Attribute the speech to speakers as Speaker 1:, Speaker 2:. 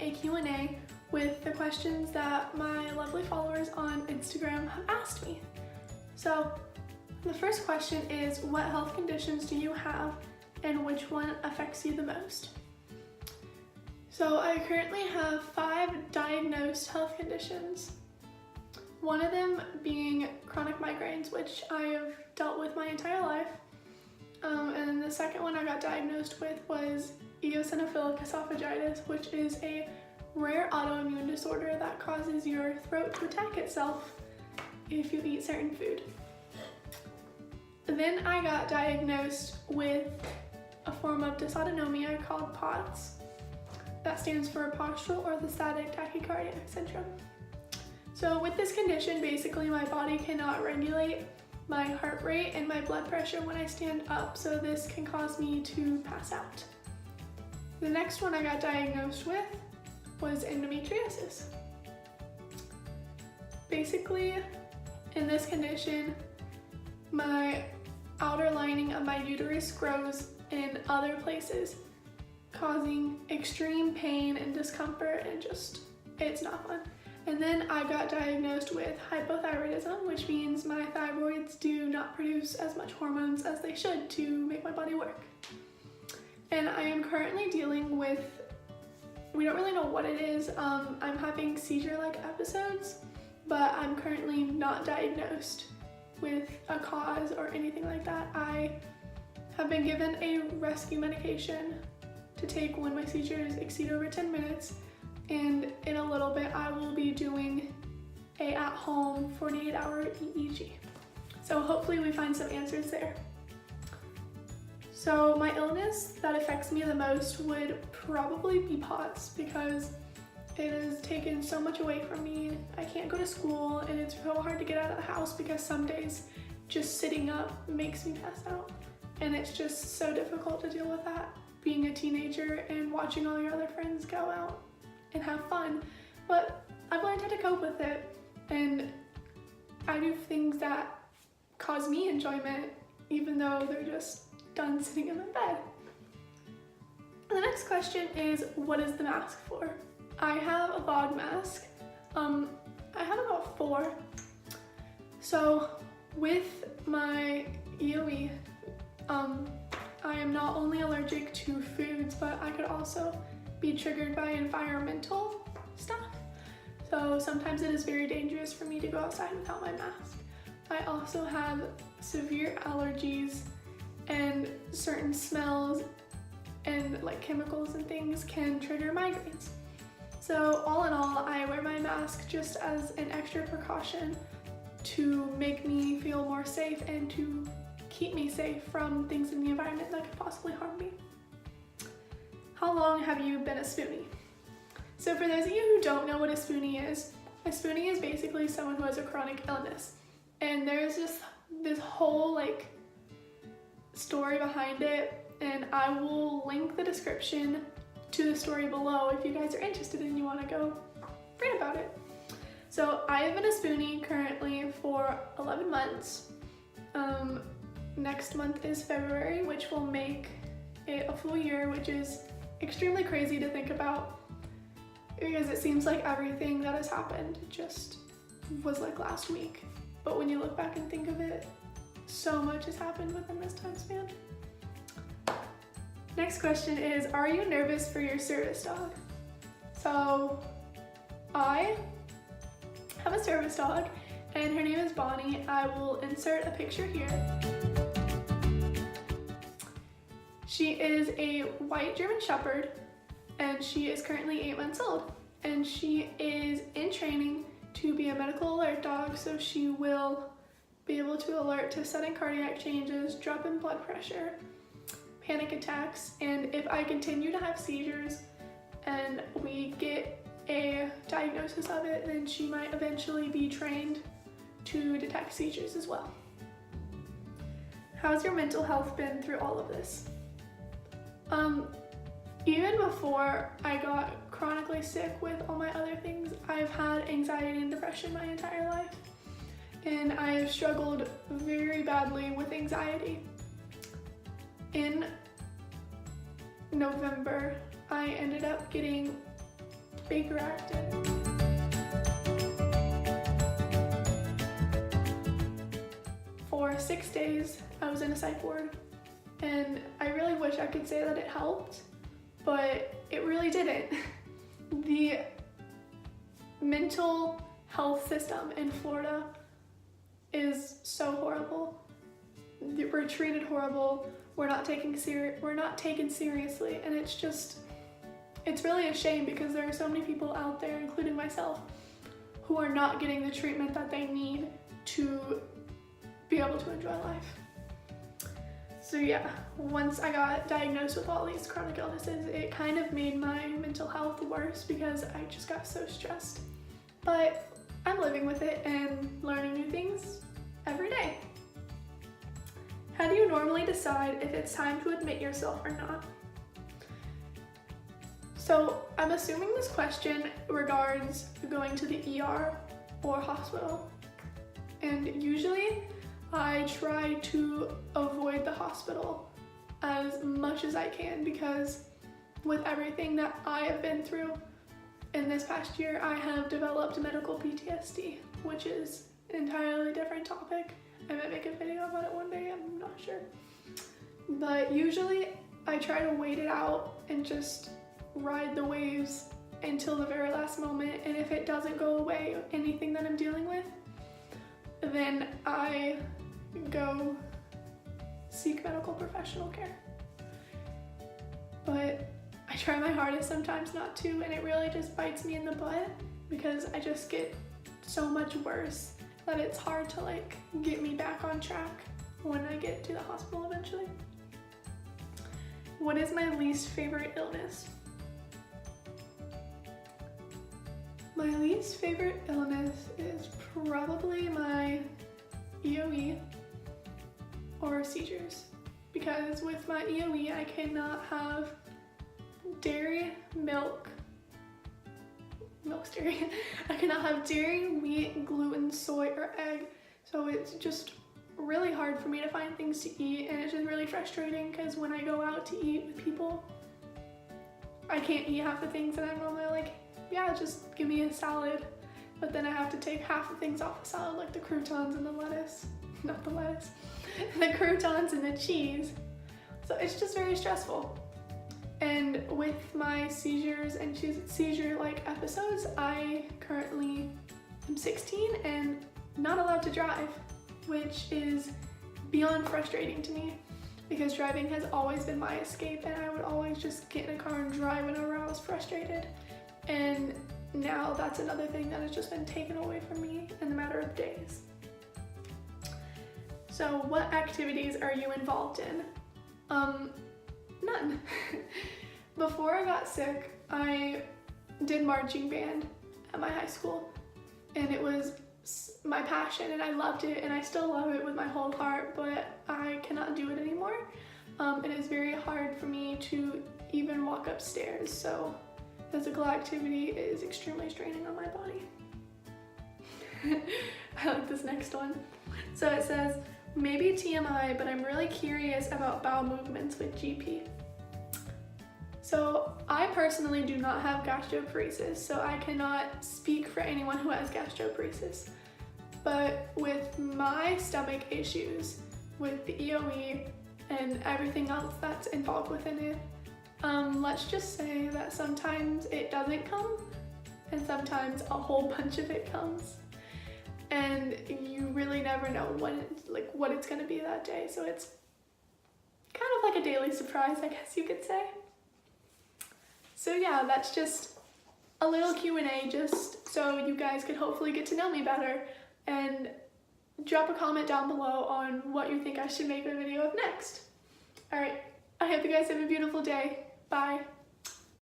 Speaker 1: a Q&A with the questions that my lovely followers on Instagram have asked me. So the first question is, what health conditions do you have and which one affects you the most? So I currently have 5 diagnosed health conditions. One of them being chronic migraines, which I have dealt with my entire life. And then the second one I got diagnosed with was eosinophilic esophagitis, which is a rare autoimmune disorder that causes your throat to attack itself if you eat certain food. Then I got diagnosed with a form of dysautonomia called POTS. That stands for postural orthostatic tachycardia syndrome. So with this condition, basically my body cannot regulate my heart rate and my blood pressure when I stand up, so this can cause me to pass out. The next one I got diagnosed with was endometriosis. Basically, in this condition, my outer lining of my uterus grows in other places, causing extreme pain and discomfort, and just, it's not fun. And then I got diagnosed with hypothyroidism, which means my thyroids do not produce as much hormones as they should to make my body work. And I am currently dealing with, we don't really know what it is. I'm having seizure-like episodes, but I'm currently not diagnosed with a cause or anything like that. I have been given a rescue medication to take when my seizures exceed over 10 minutes. And in a little bit, I will be doing a at-home 48-hour EEG. So hopefully we find some answers there. So my illness that affects me the most would probably be POTS, because it has taken so much away from me. I can't go to school, and it's so hard to get out of the house because some days just sitting up makes me pass out. And it's just so difficult to deal with that, being a teenager and watching all your other friends go out and have fun. But I've learned how to cope with it, and I do things that cause me enjoyment even though they're just done sitting in my bed. The next question is, what is the mask for? I have a VOG mask. I have about 4. So with my EOE, I am not only allergic to foods, but I could also be triggered by environmental stuff. So sometimes it is very dangerous for me to go outside without my mask. I also have severe allergies, and certain smells and like chemicals and things can trigger migraines. So all in all, I wear my mask just as an extra precaution to make me feel more safe and to keep me safe from things in the environment that could possibly harm me. How long have you been a spoonie? So for those of you who don't know what a spoonie is basically someone who has a chronic illness. And there's just this whole like story behind it, and I will link the description to the story below if you guys are interested and you want to go read about it. So I have been a spoonie currently for 11 months. Next month is February, which will make it a full year, which is extremely crazy to think about because it seems like everything that has happened just was like last week. But when you look back and think of it, so much has happened within this time span. Next question is, are you nervous for your service dog? So I have a service dog and her name is Bonnie. I will insert a picture here. She is a white German Shepherd, and she is currently 8 months old, and she is in training to be a medical alert dog, so she will be able to alert to sudden cardiac changes, drop in blood pressure, panic attacks, and if I continue to have seizures and we get a diagnosis of it, then she might eventually be trained to detect seizures as well. How's your mental health been through all of this? Even before I got chronically sick with all my other things, I've had anxiety and depression my entire life. And I have struggled very badly with anxiety. In November, I ended up getting Baker acted. For 6 days, I was in a psych ward, and I really wish I could say that it helped, but it really didn't. The mental health system in Florida is so horrible. We're treated horrible. We're not taken seriously, and it's really a shame because there are so many people out there, including myself, who are not getting the treatment that they need to be able to enjoy life. So yeah, once I got diagnosed with all these chronic illnesses, it kind of made my mental health worse because I just got so stressed. But I'm living with it and learning new things every day. How do you normally decide if it's time to admit yourself or not? So I'm assuming this question regards going to the ER or hospital. And usually I try to avoid the hospital as much as I can because with everything that I have been through in this past year, I have developed medical PTSD, which is an entirely different topic. I might make a video about it one day, I'm not sure. But usually I try to wait it out and just ride the waves until the very last moment, and if it doesn't go away, anything that I'm dealing with, then I go seek medical professional care. But I try my hardest sometimes not to, and it really just bites me in the butt because I just get so much worse that it's hard to get me back on track when I get to the hospital eventually. What is my least favorite illness? My least favorite illness is probably my EOE or seizures, because with my EOE I cannot have dairy, milk's dairy. I cannot have dairy, wheat, gluten, soy, or egg. So it's just really hard for me to find things to eat, and it's just really frustrating because when I go out to eat with people, I can't eat half the things that I'm normally like, yeah, just give me a salad. But then I have to take half the things off the salad, like the croutons and the lettuce. Not the lettuce. The croutons and the cheese. So it's just very stressful. And with my seizures and seizure-like episodes, I currently am 16 and not allowed to drive, which is beyond frustrating to me because driving has always been my escape, and I would always just get in a car and drive whenever I was frustrated. And now that's another thing that has just been taken away from me in a matter of days. So what activities are you involved in? None. Before I got sick, I did marching band at my high school, and it was my passion, and I loved it, and I still love it with my whole heart, but I cannot do it anymore. It is very hard for me to even walk upstairs, so physical activity is extremely straining on my body. I like this next one. So it says, maybe TMI, but I'm really curious about bowel movements with GP. So I personally do not have gastroparesis, so I cannot speak for anyone who has gastroparesis. But with my stomach issues, with the EOE and everything else that's involved within it, let's just say that sometimes it doesn't come, and sometimes a whole bunch of it comes. And you really never know what it's gonna be that day. So it's kind of like a daily surprise, I guess you could say. So yeah, that's just a little Q&A just so you guys could hopefully get to know me better, and drop a comment down below on what you think I should make a video of next. All right, I hope you guys have a beautiful day. Bye.